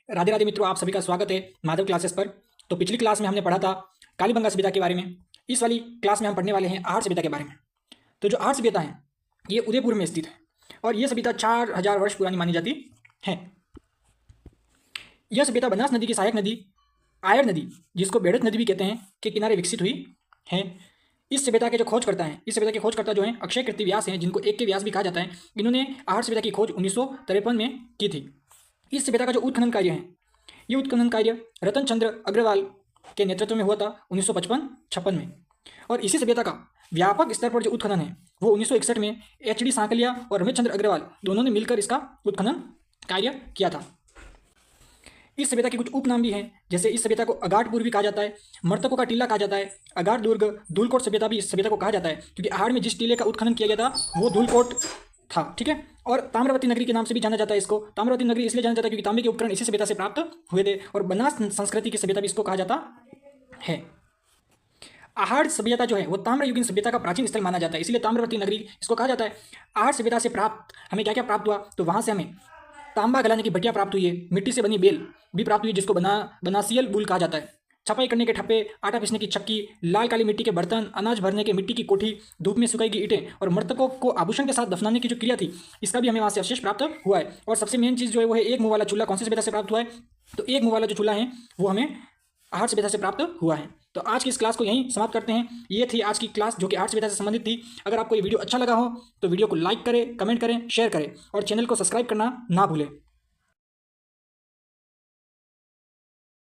राधे राधे मित्रों, आप सभी का स्वागत है माधव क्लासेस पर। तो पिछली क्लास में हमने पढ़ा था कालीबंगा सभ्यता के बारे में। इस वाली क्लास में हम पढ़ने वाले हैं आहट सभ्यता के बारे में। तो जो आहट सभ्यता है ये उदयपुर में स्थित है और ये सभ्यता 4000 वर्ष पुरानी मानी जाती है। यह सभ्यता बनास नदी की सहायक नदी आयर नदी, जिसको बेड़त नदी भी कहते हैं, के किनारे विकसित हुई है। इस सभ्यता के जो खोजकर्ता हैं, इस सभ्यता के खोजकर्ता जो हैं अक्षय कीर्ति व्यास हैं, जिनको एक के व्यास भी कहा जाता है। इन्होंने आहट सभ्यता की खोज 1953 में की थी। इस सभ्यता का जो उत्खनन कार्य है, ये उत्खनन कार्य रतन चंद्र अग्रवाल के नेतृत्व में हुआ था 1955-56 में। और इसी सभ्यता का व्यापक स्तर पर जो उत्खनन है वो 1961 में एच.डी. सांकलिया और रमेश चंद्र अग्रवाल दोनों ने मिलकर इसका उत्खनन कार्य किया था। इस सभ्यता के कुछ उपनाम भी हैं, जैसे इस सभ्यता को अगाटपुर भी कहा जाता है, मर्तकों का टीला कहा जाता है, अगाट दुर्ग, धूलकोट सभ्यता भी इस सभ्यता को कहा जाता है, क्योंकि आहट में जिस टीले का उत्खनन किया गया था वो धूलकोट था। ठीक है। और ताम्रवती नगरी के नाम से भी जाना जाता है इसको। ताम्रवती नगरी इसलिए जाना जाता है क्योंकि तांबे के उपकरण इसी सभ्यता से प्राप्त हुए थे। और बनास संस्कृति की सभ्यता भी इसको कहा जाता है। आहट सभ्यता जो है वो ताम्रयुगीन सभ्यता का प्राचीन स्थल माना जाता है, इसलिए ताम्रवती नगरी इसको कहा जाता है। आहट सभ्यता से प्राप्त हमें क्या क्या प्राप्त हुआ, तो वहाँ से हमें तांबा गलाने की भट्टियाँ प्राप्त हुई है, मिट्टी से बनी बेल भी प्राप्त हुई, जिसको बनासियल बुल कहा जाता है, छपाई करने के ठप्पे, आटा पीसने की चक्की, लाल काली मिट्टी के बर्तन, अनाज भरने के मिट्टी की कोठी, धूप में सुखाई गई ईंटें और मृतकों को आभूषण के साथ दफनाने की जो क्रिया थी, इसका भी हमें वहाँ से अवशेष प्राप्त हुआ है। और सबसे मेन चीज़ जो है वो है एक मुँह वाला चूल्हा। कौन सी सभ्यता से प्राप्त हुआ है, तो एक मुँह वाला जो चूल्हा है वो हमें आहट सभ्यता से प्राप्त हुआ है। तो आज की इस क्लास को यहीं समाप्त करते हैं। ये थी आज की क्लास जो कि आहट सभ्यता से संबंधित थी। अगर आपको ये वीडियो अच्छा लगा हो तो वीडियो को लाइक करें, कमेंट करें, शेयर करें और चैनल को सब्सक्राइब करना ना भूलें।